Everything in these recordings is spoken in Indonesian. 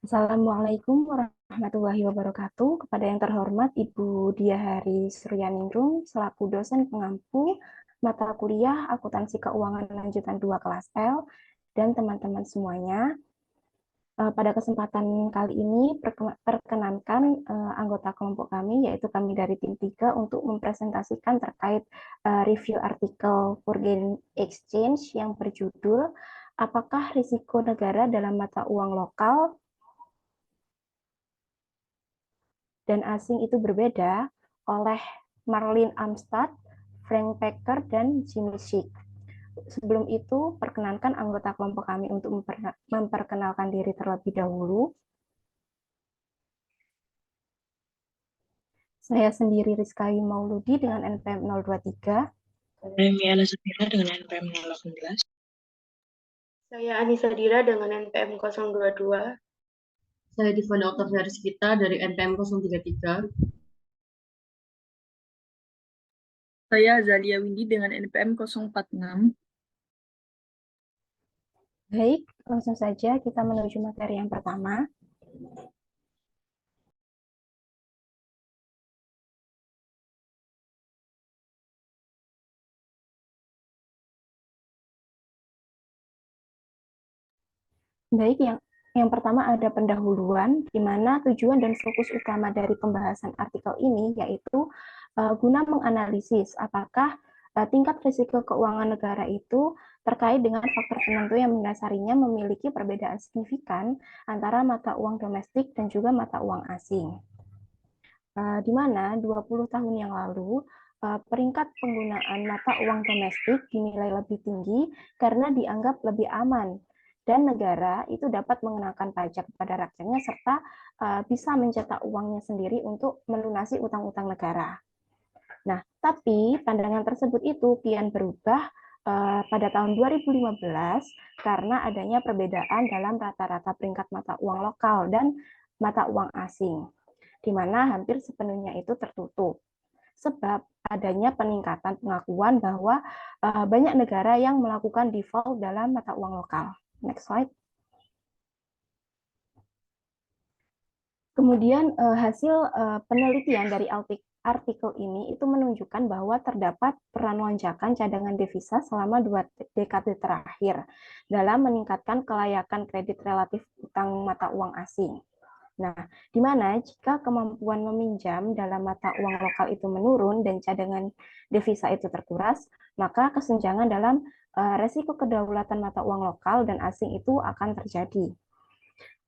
Assalamualaikum warahmatullahi wabarakatuh. Kepada yang terhormat Ibu Diah Hari Suryaningrum selaku dosen pengampu mata kuliah Akuntansi Keuangan Lanjutan 2 kelas L dan teman-teman semuanya. Pada kesempatan kali ini perkenankan anggota kelompok kami yaitu kami dari tim 3 untuk mempresentasikan terkait review artikel Foreign Exchange yang berjudul Apakah risiko negara dalam mata uang lokal dan asing itu berbeda oleh Marlene Amstad, Frank Packer, dan Jimmy Schick. Sebelum itu, perkenankan anggota kelompok kami untuk memperkenalkan diri terlebih dahulu. Saya sendiri Rizky Mauludi dengan NPM 023. Saya Miala Safira dengan NPM 018. Saya Anissa Dira dengan NPM 022. Saya Divana Oktavia Rizkita dari NPM 033. Saya Zalia Windy dengan NPM 046. Baik, langsung saja kita menuju materi yang pertama. Baik, yang pertama ada pendahuluan, di mana tujuan dan fokus utama dari pembahasan artikel ini yaitu guna menganalisis apakah tingkat risiko keuangan negara itu terkait dengan faktor penentu yang mendasarinya memiliki perbedaan signifikan antara mata uang domestik dan juga mata uang asing. Di mana 20 tahun yang lalu peringkat penggunaan mata uang domestik dinilai lebih tinggi karena dianggap lebih aman dan negara itu dapat mengenakan pajak kepada rakyatnya serta bisa mencetak uangnya sendiri untuk melunasi utang-utang negara. Nah, tapi pandangan tersebut itu kian berubah pada tahun 2015 karena adanya perbedaan dalam rata-rata peringkat mata uang lokal dan mata uang asing, di mana hampir sepenuhnya itu tertutup. Sebab adanya peningkatan pengakuan bahwa banyak negara yang melakukan default dalam mata uang lokal. Next slide. Kemudian hasil penelitian dari artikel ini itu menunjukkan bahwa terdapat peran lonjakan cadangan devisa selama 2 dekade terakhir dalam meningkatkan kelayakan kredit relatif utang mata uang asing. Nah, di mana jika kemampuan meminjam dalam mata uang lokal itu menurun dan cadangan devisa itu terkuras, maka kesenjangan dalam resiko kedaulatan mata uang lokal dan asing itu akan terjadi.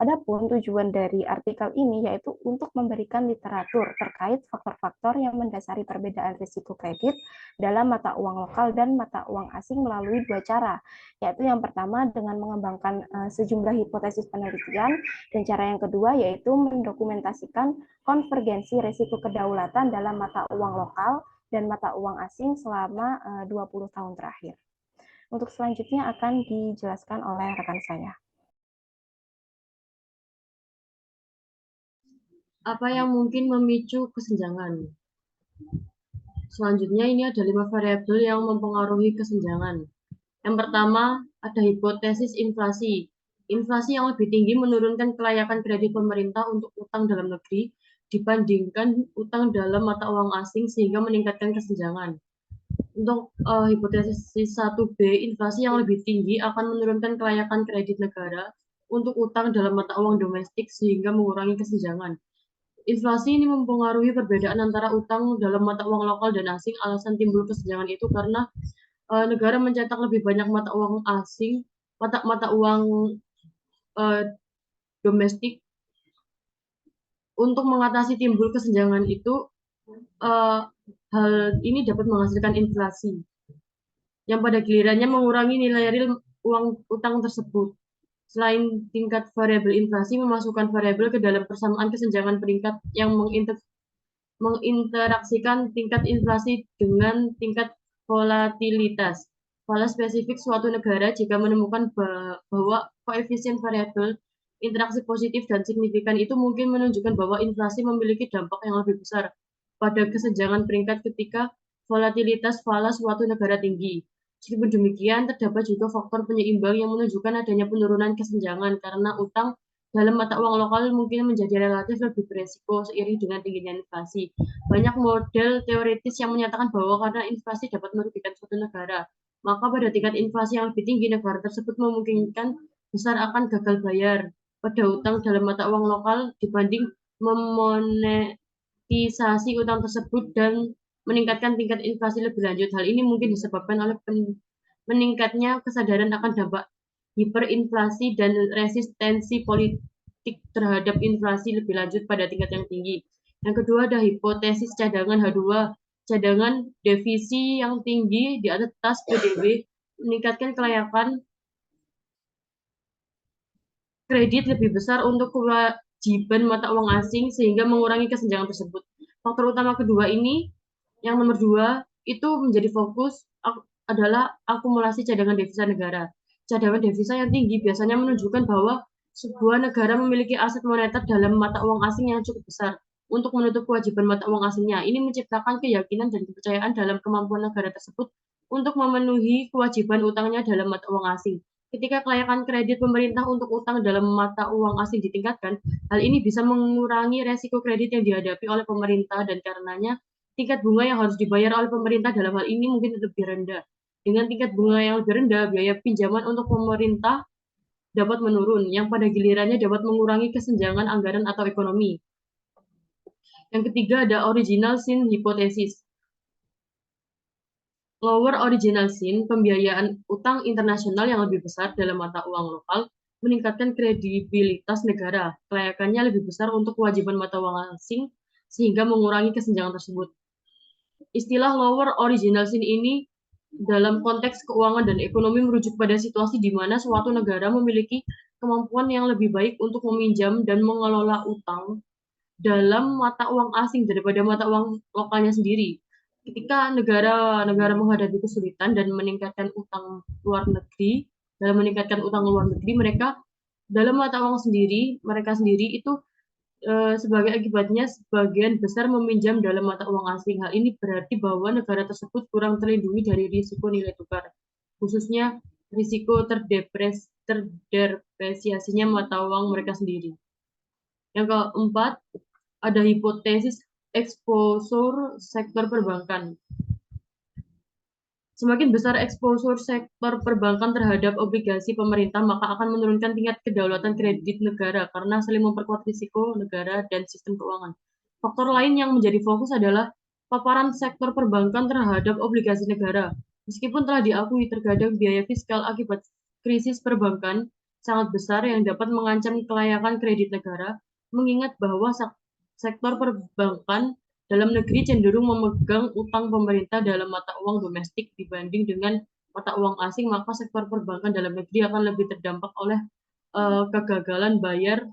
Adapun tujuan dari artikel ini yaitu untuk memberikan literatur terkait faktor-faktor yang mendasari perbedaan risiko kredit dalam mata uang lokal dan mata uang asing melalui 2 cara, yaitu yang pertama dengan mengembangkan sejumlah hipotesis penelitian dan cara yang kedua yaitu mendokumentasikan konvergensi risiko kedaulatan dalam mata uang lokal dan mata uang asing selama 20 tahun terakhir. Untuk selanjutnya akan dijelaskan oleh rekan saya. Apa yang mungkin memicu kesenjangan? Selanjutnya ini ada 5 variabel yang mempengaruhi kesenjangan. Yang pertama, ada hipotesis inflasi. Inflasi yang lebih tinggi menurunkan kelayakan kredit pemerintah untuk utang dalam negeri dibandingkan utang dalam mata uang asing sehingga meningkatkan kesenjangan. Untuk hipotesis 1B, inflasi yang lebih tinggi akan menurunkan kelayakan kredit negara untuk utang dalam mata uang domestik sehingga mengurangi kesenjangan. Inflasi ini mempengaruhi perbedaan antara utang dalam mata uang lokal dan asing. Alasan timbul kesenjangan itu karena negara mencetak lebih banyak mata uang asing, mata uang domestik. Untuk mengatasi timbul kesenjangan itu, hal ini dapat menghasilkan inflasi, yang pada gilirannya mengurangi nilai real uang utang tersebut. Selain tingkat variabel inflasi, memasukkan variabel ke dalam persamaan kesenjangan peringkat yang menginteraksikan tingkat inflasi dengan tingkat volatilitas. Pada spesifik suatu negara jika menemukan bahwa koefisien variabel interaksi positif dan signifikan itu mungkin menunjukkan bahwa inflasi memiliki dampak yang lebih besar pada kesenjangan peringkat ketika volatilitas falas suatu negara tinggi. Meskipun demikian, terdapat juga faktor penyeimbang yang menunjukkan adanya penurunan kesenjangan karena utang dalam mata uang lokal mungkin menjadi relatif lebih beresiko seiring dengan tingginya inflasi. Banyak model teoritis yang menyatakan bahwa karena inflasi dapat merugikan suatu negara, maka pada tingkat inflasi yang lebih tinggi, negara tersebut memungkinkan besar akan gagal bayar pada utang dalam mata uang lokal dibanding memonetisasi utang tersebut dan meningkatkan tingkat inflasi lebih lanjut. Hal ini mungkin disebabkan oleh meningkatnya kesadaran akan dampak hiperinflasi dan resistensi politik terhadap inflasi lebih lanjut pada tingkat yang tinggi. Yang kedua ada hipotesis cadangan H2, cadangan devisi yang tinggi di atas PDB meningkatkan kelayakan kredit lebih besar untuk kewajiban mata uang asing sehingga mengurangi kesenjangan tersebut. Faktor utama kedua ini, yang nomor 2, itu menjadi fokus adalah akumulasi cadangan devisa negara. Cadangan devisa yang tinggi biasanya menunjukkan bahwa sebuah negara memiliki aset moneter dalam mata uang asing yang cukup besar untuk menutup kewajiban mata uang asingnya. Ini menciptakan keyakinan dan kepercayaan dalam kemampuan negara tersebut untuk memenuhi kewajiban utangnya dalam mata uang asing. Ketika kelayakan kredit pemerintah untuk utang dalam mata uang asing ditingkatkan, hal ini bisa mengurangi resiko kredit yang dihadapi oleh pemerintah dan karenanya tingkat bunga yang harus dibayar oleh pemerintah dalam hal ini mungkin lebih rendah. Dengan tingkat bunga yang lebih rendah, biaya pinjaman untuk pemerintah dapat menurun, yang pada gilirannya dapat mengurangi kesenjangan anggaran atau ekonomi. Yang ketiga ada original sin hypothesis. Lower original sin, pembiayaan utang internasional yang lebih besar dalam mata uang lokal, meningkatkan kredibilitas negara. Kelayakannya lebih besar untuk kewajiban mata uang asing, sehingga mengurangi kesenjangan tersebut. Istilah lower original sin ini dalam konteks keuangan dan ekonomi merujuk pada situasi di mana suatu negara memiliki kemampuan yang lebih baik untuk meminjam dan mengelola utang dalam mata uang asing daripada mata uang lokalnya sendiri. Ketika negara-negara menghadapi kesulitan dan meningkatkan utang luar negeri, mereka dalam mata uang mereka sendiri itu sebagai akibatnya sebagian besar meminjam dalam mata uang asing. Hal ini berarti bahwa negara tersebut kurang terlindungi dari risiko nilai tukar, khususnya risiko terdepresiasinya mata uang mereka sendiri. Yang keempat, ada hipotesis exposure sektor perbankan. Semakin besar exposure sektor perbankan terhadap obligasi pemerintah, maka akan menurunkan tingkat kedaulatan kredit negara karena saling memperkuat risiko negara dan sistem keuangan. Faktor lain yang menjadi fokus adalah paparan sektor perbankan terhadap obligasi negara. Meskipun telah diakui terkadang biaya fiskal akibat krisis perbankan sangat besar yang dapat mengancam kelayakan kredit negara, mengingat bahwa sektor perbankan dalam negeri cenderung memegang utang pemerintah dalam mata uang domestik dibanding dengan mata uang asing, maka sektor perbankan dalam negeri akan lebih terdampak oleh kegagalan bayar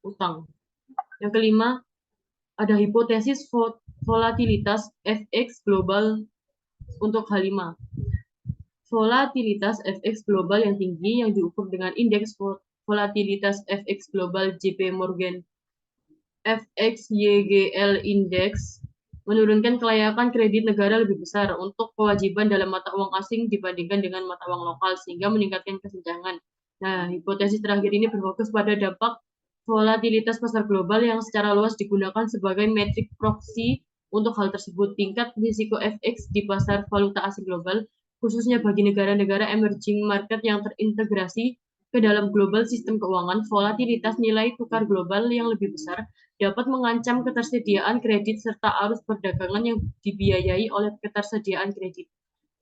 utang. Yang kelima, ada hipotesis volatilitas FX global untuk H5. Volatilitas FX global yang tinggi yang diukur dengan indeks volatilitas FX global JP Morgan FXYGL Index menurunkan kelayakan kredit negara lebih besar untuk kewajiban dalam mata uang asing dibandingkan dengan mata uang lokal sehingga meningkatkan kesenjangan. Nah, hipotesis terakhir ini berfokus pada dampak volatilitas pasar global yang secara luas digunakan sebagai metrik proksi untuk hal tersebut. Tingkat risiko FX di pasar valuta asing global, khususnya bagi negara-negara emerging market yang terintegrasi ke dalam global sistem keuangan, volatilitas nilai tukar global yang lebih besar dapat mengancam ketersediaan kredit serta arus perdagangan yang dibiayai oleh ketersediaan kredit,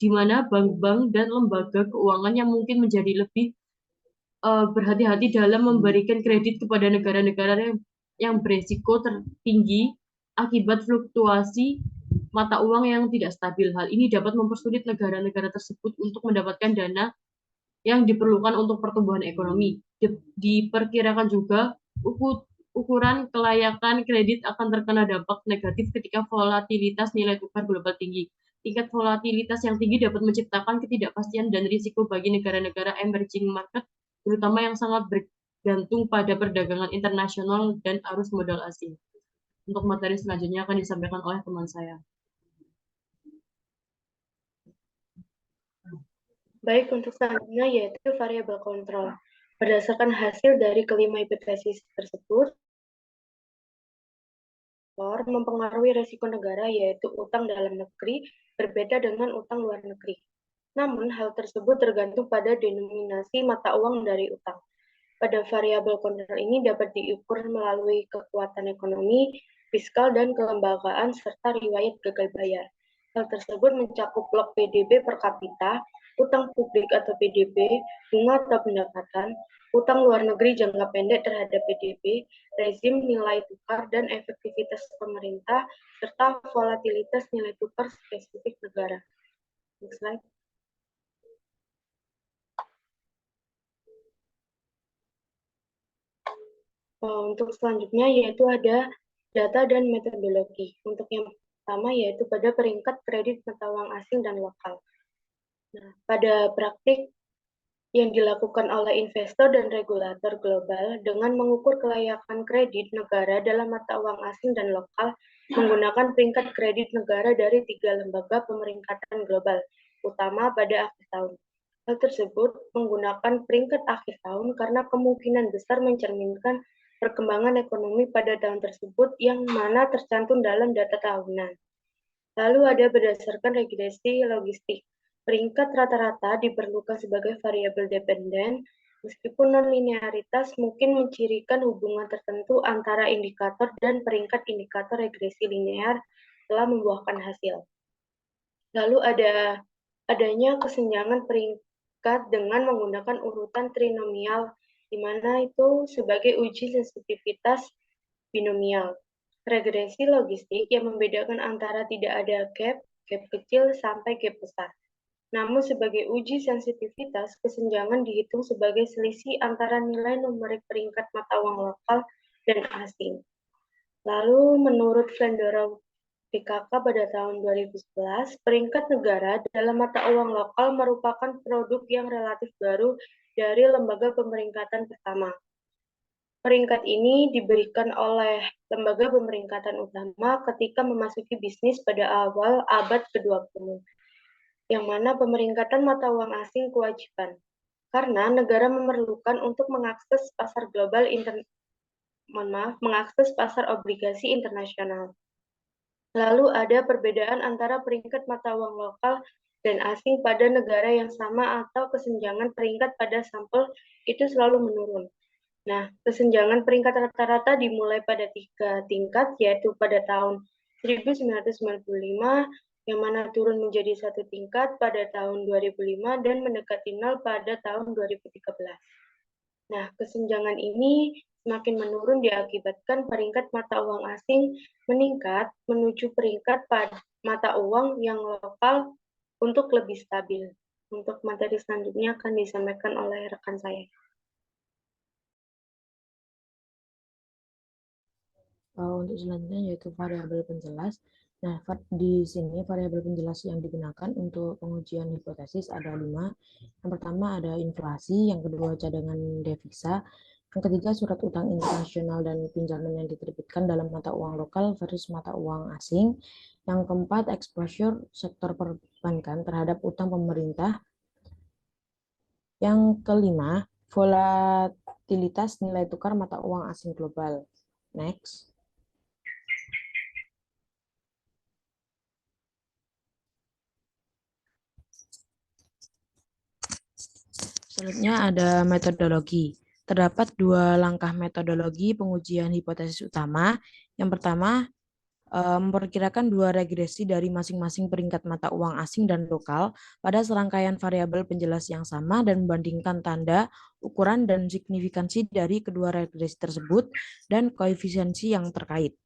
di mana bank-bank dan lembaga keuangan yang mungkin menjadi lebih berhati-hati dalam memberikan kredit kepada negara-negara yang beresiko tertinggi akibat fluktuasi mata uang yang tidak stabil. Hal ini dapat mempersulit negara-negara tersebut untuk mendapatkan dana yang diperlukan untuk pertumbuhan ekonomi. Diperkirakan juga ukuran kelayakan kredit akan terkena dampak negatif ketika volatilitas nilai tukar global tinggi. Tingkat volatilitas yang tinggi dapat menciptakan ketidakpastian dan risiko bagi negara-negara emerging market, terutama yang sangat bergantung pada perdagangan internasional dan arus modal asing. Untuk materi selanjutnya akan disampaikan oleh teman saya. Baik, untuk selanjutnya yaitu variabel kontrol. Berdasarkan hasil dari kelima hipotesis tersebut, mempengaruhi resiko negara yaitu utang dalam negeri berbeda dengan utang luar negeri. Namun, hal tersebut tergantung pada denominasi mata uang dari utang. Pada variabel kontrol ini dapat diukur melalui kekuatan ekonomi, fiskal, dan kelembagaan, serta riwayat gagal bayar. Hal tersebut mencakup blok PDB per kapita, utang publik atau PDB, bunga atau pendapatan, utang luar negeri jangka pendek terhadap PDB, rezim nilai tukar dan efektivitas pemerintah, serta volatilitas nilai tukar spesifik negara. Next slide. Untuk selanjutnya yaitu ada data dan metodologi. Untuk yang pertama yaitu pada peringkat kredit mata uang asing dan lokal. Nah, pada praktik yang dilakukan oleh investor dan regulator global dengan mengukur kelayakan kredit negara dalam mata uang asing dan lokal menggunakan peringkat kredit negara dari 3 lembaga pemeringkatan global, utama pada akhir tahun. Hal tersebut menggunakan peringkat akhir tahun karena kemungkinan besar mencerminkan perkembangan ekonomi pada tahun tersebut yang mana tercantum dalam data tahunan. Lalu ada berdasarkan regresi logistik. Peringkat rata-rata diperlukan sebagai variabel dependen, meskipun non-linearitas mungkin mencirikan hubungan tertentu antara indikator dan peringkat indikator regresi linear telah membuahkan hasil. Lalu adanya kesenjangan peringkat dengan menggunakan urutan trinomial, di mana itu sebagai uji sensitivitas binomial. Regresi logistik yang membedakan antara tidak ada gap kecil sampai gap besar. Namun sebagai uji sensitivitas, kesenjangan dihitung sebagai selisih antara nilai numerik peringkat mata uang lokal dan asing. Lalu menurut Flandorov PKK pada tahun 2011, peringkat negara dalam mata uang lokal merupakan produk yang relatif baru dari lembaga pemeringkatan pertama. Peringkat ini diberikan oleh lembaga pemeringkatan utama ketika memasuki bisnis pada awal abad ke-20, yang mana pemeringkatan mata uang asing kewajiban, karena negara memerlukan untuk mengakses pasar global mengakses pasar obligasi internasional. Lalu ada perbedaan antara peringkat mata uang lokal dan asing pada negara yang sama atau kesenjangan peringkat pada sampel itu selalu menurun. Nah, kesenjangan peringkat rata-rata dimulai pada 3 tingkat, yaitu pada tahun 1995, yang mana turun menjadi 1 tingkat pada tahun 2005 dan mendekati 0 pada tahun 2013. Nah, kesenjangan ini semakin menurun diakibatkan peringkat mata uang asing meningkat menuju peringkat mata uang yang lokal untuk lebih stabil. Untuk materi selanjutnya akan disampaikan oleh rekan saya. Untuk selanjutnya yaitu variabel penjelas. Nah, di sini variabel penjelas yang digunakan untuk pengujian hipotesis ada 5. Yang pertama ada inflasi, yang kedua cadangan devisa, yang ketiga surat utang internasional dan pinjaman yang diterbitkan dalam mata uang lokal versus mata uang asing, yang keempat exposure sektor perbankan terhadap utang pemerintah, yang kelima volatilitas nilai tukar mata uang asing global. Next. Selanjutnya ada metodologi. Terdapat 2 langkah metodologi pengujian hipotesis utama. Yang pertama, memperkirakan 2 regresi dari masing-masing peringkat mata uang asing dan lokal pada serangkaian variabel penjelas yang sama dan membandingkan tanda, ukuran, dan signifikansi dari kedua regresi tersebut dan koefisiensi yang terkait.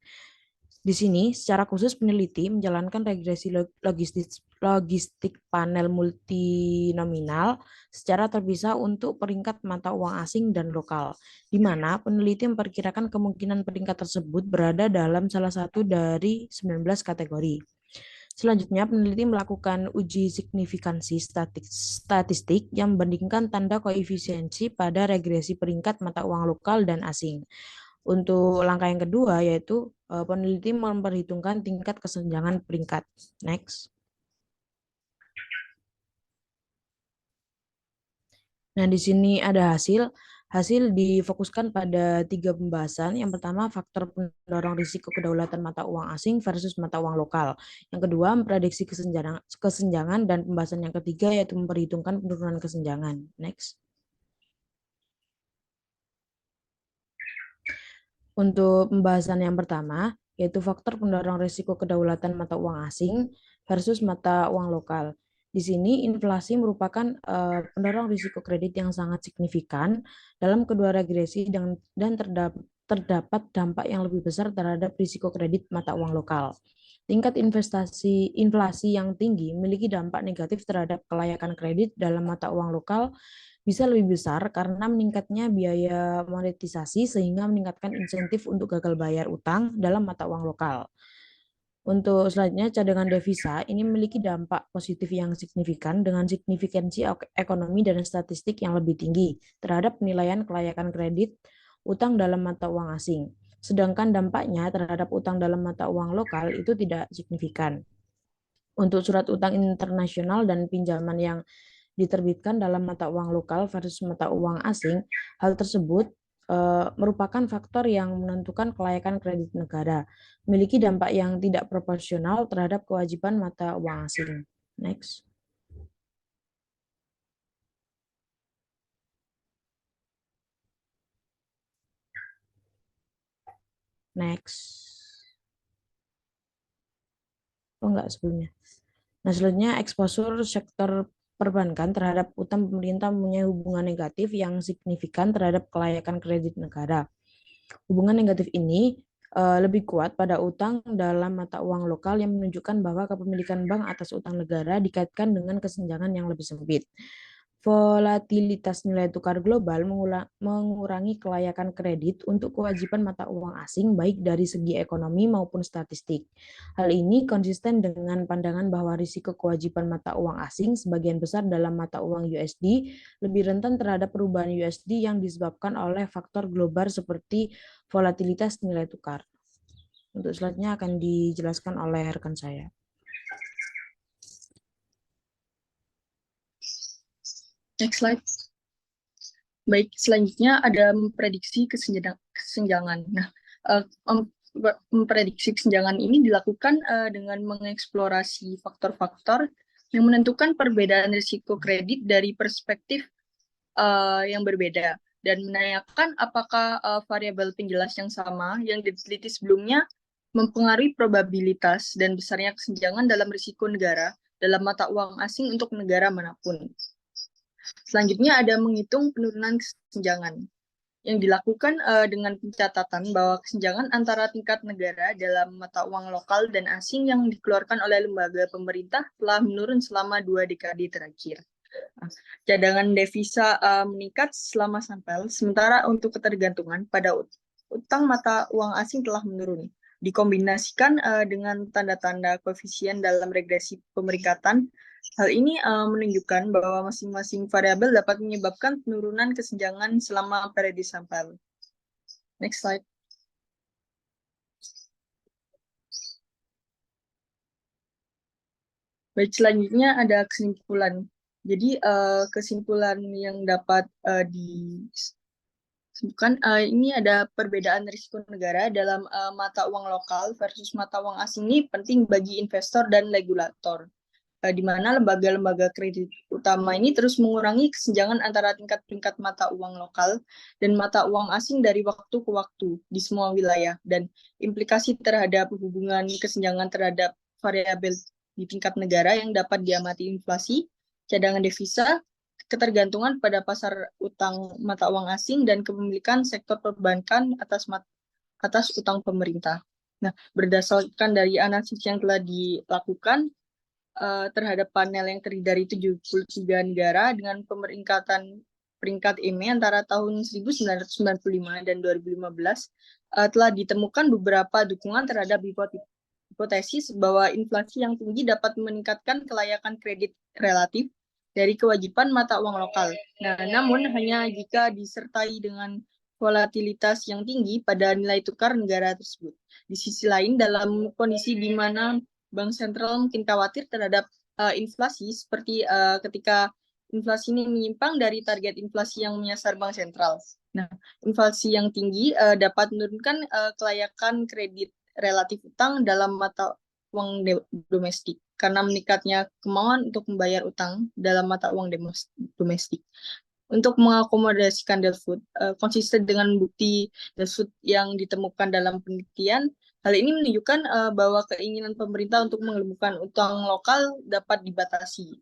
Di sini, secara khusus peneliti menjalankan regresi logistik panel multinominal secara terpisah untuk peringkat mata uang asing dan lokal, di mana peneliti memperkirakan kemungkinan peringkat tersebut berada dalam salah satu dari 19 kategori. Selanjutnya, peneliti melakukan uji signifikansi statistik yang membandingkan tanda koefisiensi pada regresi peringkat mata uang lokal dan asing. Untuk langkah yang kedua yaitu peneliti memperhitungkan tingkat kesenjangan peringkat. Next. Nah, di sini ada hasil. Hasil difokuskan pada 3 pembahasan. Yang pertama, faktor pendorong risiko kedaulatan mata uang asing versus mata uang lokal. Yang kedua, memprediksi kesenjangan, dan pembahasan yang ketiga yaitu memperhitungkan penurunan kesenjangan. Next. Untuk pembahasan yang pertama, yaitu faktor pendorong risiko kedaulatan mata uang asing versus mata uang lokal. Di sini inflasi merupakan pendorong risiko kredit yang sangat signifikan dalam kedua regresi dan terdapat dampak yang lebih besar terhadap risiko kredit mata uang lokal. Tingkat inflasi yang tinggi memiliki dampak negatif terhadap kelayakan kredit dalam mata uang lokal bisa lebih besar karena meningkatnya biaya monetisasi sehingga meningkatkan insentif untuk gagal bayar utang dalam mata uang lokal. Untuk selanjutnya, cadangan devisa ini memiliki dampak positif yang signifikan dengan signifikansi ekonomi dan statistik yang lebih tinggi terhadap penilaian kelayakan kredit utang dalam mata uang asing. Sedangkan dampaknya terhadap utang dalam mata uang lokal itu tidak signifikan. Untuk surat utang internasional dan pinjaman yang diterbitkan dalam mata uang lokal versus mata uang asing, hal tersebut merupakan faktor yang menentukan kelayakan kredit negara, memiliki dampak yang tidak proporsional terhadap kewajiban mata uang asing. Next. Next. Oh enggak, sebelumnya. Nah, selanjutnya eksposur sektor perbankan terhadap utang pemerintah mempunyai hubungan negatif yang signifikan terhadap kelayakan kredit negara. Hubungan negatif ini lebih kuat pada utang dalam mata uang lokal yang menunjukkan bahwa kepemilikan bank atas utang negara dikaitkan dengan kesenjangan yang lebih sempit. Volatilitas nilai tukar global mengurangi kelayakan kredit untuk kewajiban mata uang asing baik dari segi ekonomi maupun statistik. Hal ini konsisten dengan pandangan bahwa risiko kewajiban mata uang asing sebagian besar dalam mata uang USD lebih rentan terhadap perubahan USD yang disebabkan oleh faktor global seperti volatilitas nilai tukar. Untuk selanjutnya akan dijelaskan oleh rekan saya. Next slide. Baik, selanjutnya ada memprediksi kesenjangan. Nah, memprediksi kesenjangan ini dilakukan dengan mengeksplorasi faktor-faktor yang menentukan perbedaan risiko kredit dari perspektif yang berbeda dan menanyakan apakah variabel penjelas yang sama yang diteliti sebelumnya mempengaruhi probabilitas dan besarnya kesenjangan dalam risiko negara dalam mata uang asing untuk negara manapun. Selanjutnya ada menghitung penurunan kesenjangan yang dilakukan dengan pencatatan bahwa kesenjangan antara tingkat negara dalam mata uang lokal dan asing yang dikeluarkan oleh lembaga pemerintah telah menurun selama 2 dekade terakhir. Cadangan devisa meningkat selama sampel, sementara untuk ketergantungan pada utang mata uang asing telah menurun. Dikombinasikan dengan tanda-tanda koefisien dalam regresi pemeringkatan, hal ini menunjukkan bahwa masing-masing variabel dapat menyebabkan penurunan kesenjangan selama periode sampel. Next slide. Baik, selanjutnya ada kesimpulan. Jadi kesimpulan yang dapat disebutkan ini ada perbedaan risiko negara dalam mata uang lokal versus mata uang asing ini penting bagi investor dan regulator. Di mana lembaga-lembaga kredit utama ini terus mengurangi kesenjangan antara tingkat peringkat mata uang lokal dan mata uang asing dari waktu ke waktu di semua wilayah, dan implikasi terhadap hubungan kesenjangan terhadap variabel di tingkat negara yang dapat diamati inflasi, cadangan devisa, ketergantungan pada pasar utang mata uang asing, dan kepemilikan sektor perbankan atas utang pemerintah. Nah, berdasarkan dari analisis yang telah dilakukan terhadap panel yang terdiri dari 73 negara dengan peringkat EME antara tahun 1995 dan 2015, telah ditemukan beberapa dukungan terhadap hipotesis bahwa inflasi yang tinggi dapat meningkatkan kelayakan kredit relatif dari kewajiban mata uang lokal. Nah, namun hanya jika disertai dengan volatilitas yang tinggi pada nilai tukar negara tersebut. Di sisi lain, dalam kondisi di mana Bank sentral mungkin khawatir terhadap inflasi seperti ketika inflasi ini menyimpang dari target inflasi yang menyasar bank sentral. Nah, inflasi yang tinggi dapat menurunkan kelayakan kredit relatif utang dalam mata uang domestik karena meningkatnya kemauan untuk membayar utang dalam mata uang domestik. Untuk mengakomodasikan default, konsisten dengan bukti default yang ditemukan dalam penelitian, hal ini menunjukkan bahwa keinginan pemerintah untuk mengelembutkan utang lokal dapat dibatasi,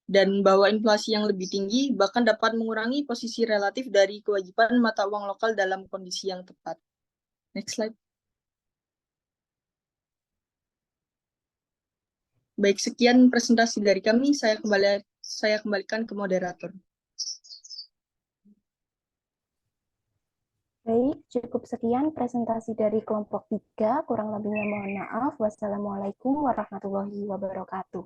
dan bahwa inflasi yang lebih tinggi bahkan dapat mengurangi posisi relatif dari kewajiban mata uang lokal dalam kondisi yang tepat. Next slide. Baik, sekian presentasi dari kami. Saya kembalikan ke moderator. Baik, cukup sekian presentasi dari kelompok 3. Kurang lebihnya mohon maaf. Wassalamualaikum warahmatullahi wabarakatuh.